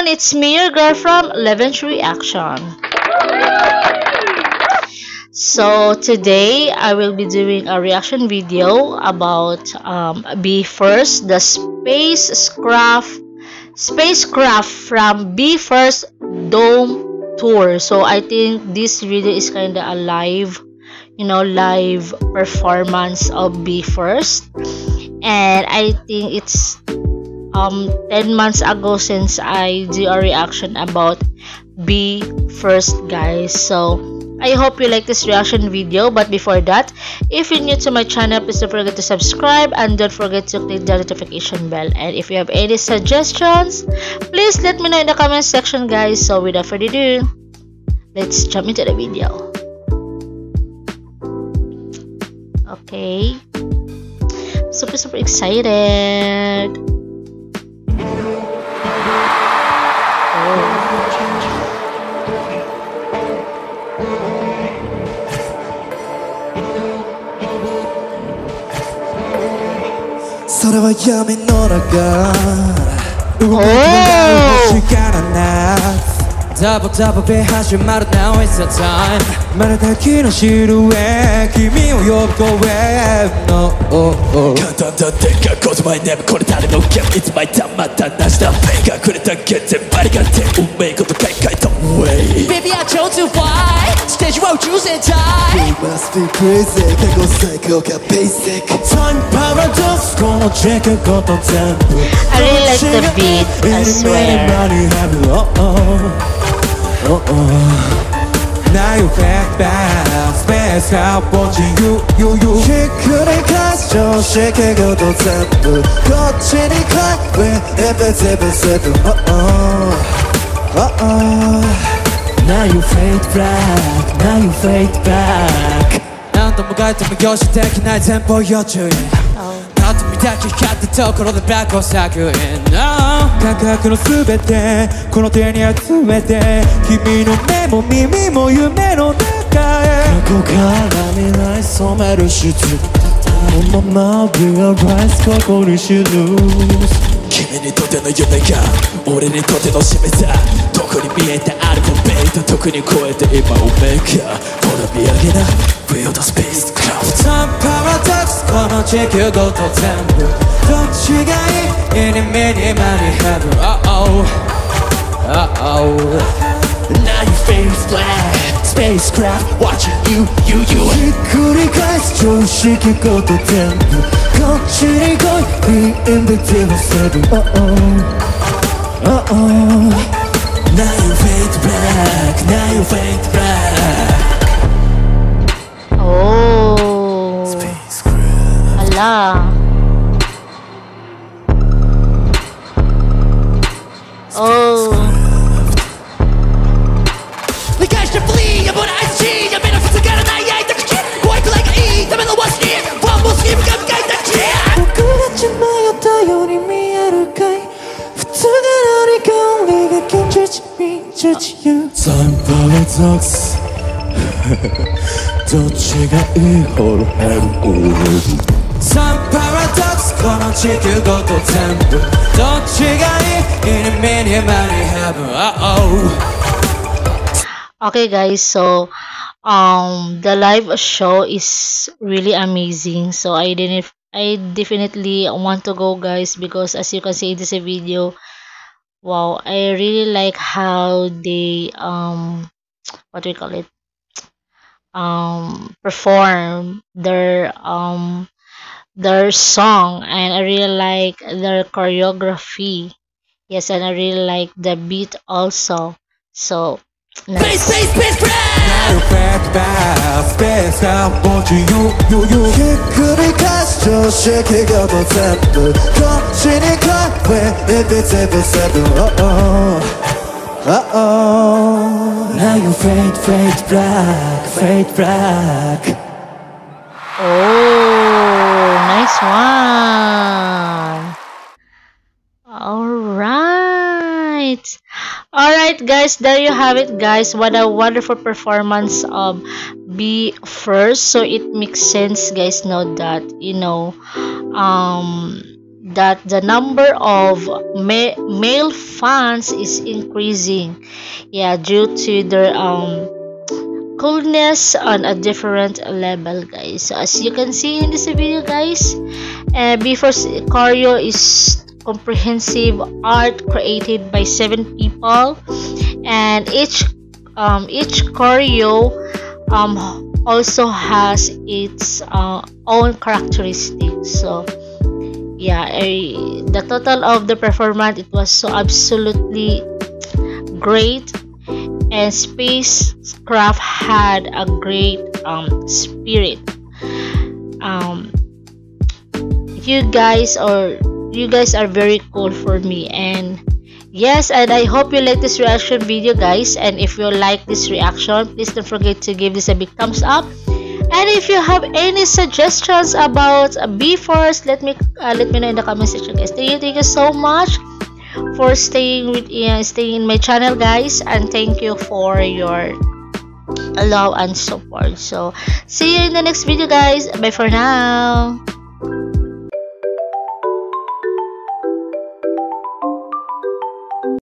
it's me, your girl from 11th Reaction. So today I will be doing a reaction video about BE:FIRST, the spacecraft from BE:FIRST Dome Tour. So I think this video is kind of a live performance of BE:FIRST, and I think it's 10 months ago since I do a reaction about BE:FIRST, guys. So I hope you like this reaction video, but before that, if you're new to my channel, please don't forget to subscribe and don't forget to click the notification bell. And if you have any suggestions, please let me know in the comment section, guys. So without further ado, let's jump into the video. Okay, super excited. 서로와 야미 놀아가 Double 배하지 마라 now is the time 말을 닿기는 싫어해君を呼ぶ왜 No簡単だってか言葉にでもこれ誰のゲームいつまいたまたなしだがくれたけてバリがて運命こと書いた Way Baby I chose to fly Stage road choosing time We must be crazy 過去最高が basic Time paradox このチェックこと全部 I really like the beat, I swear. Now you back Space out watching you 시크릿 가스죠 시키고도 전부 거치니 컷왜 에베세베세베 Now you fade back 난 너무 갈등을 요시되긴 날 템포였지 나도 미닫기 같은ところで backを探る感覚のすべてこの手に集めて君の目も耳も夢の中へ過去から未来染める質このまま realize ここに知る君にとっての夢が俺にとっての使命だどこに見えてあるフォーベイト特に超えて今オメガほら見上げな Build a spacecraft Time paradox この地球ごと全部どっちがいいに目に間に heaven Now you face black Spacecraft watching you ひっくり返す常識ごと全部こっちに来い Be invisible seven Now you fade black Now you fade black Oh, ala. Oh. We catch the flea, I'm on ice tea. I'm in a physical and I ate the kid. White like E, I'm in the what's near. One more sleep, I'm guys that cheer. 그랬지마였다 요리 미야를까이. 부탁하라니까 우리가 견제지 미쳐지요. Time paradox. どっちがいいほどヘル Time paradox この地球ごと全部どっちがいい In a minute money heaven Okay, guys, so the live show is really amazing. So I definitely want to go, guys, because as you can see in this video, wow, I really like how they what do we call it, perform their song, and I really like their choreography. Yes, and I really like the beat also. So nice. Space now you back Space out watching you 시크릿 가스죠 시키고도 전부 거치니 컷 왜 invisible seven Now you fade black Oh, nice one. Alright, guys, there you have it, guys. What a wonderful performance of BE:FIRST. So it makes sense, guys, know that that the number of male fans is increasing, yeah, due to their coolness on a different level, guys. So as you can see in this video, guys, B-Force choreo is comprehensive art created by 7 people, and each choreo also has its own characteristics. So yeah, the total of the performance, it was so absolutely great, and Spacecraft had a great spirit. You guys are very cool for me, and yes, and I hope you like this reaction video, guys. And if you like this reaction, please don't forget to give this a big thumbs up. And if you have any suggestions about B-Force, let me know in the comment section, guys. Thank you so much for staying in my channel, guys, and thank you for your love and support. So see you in the next video, guys. Bye for now.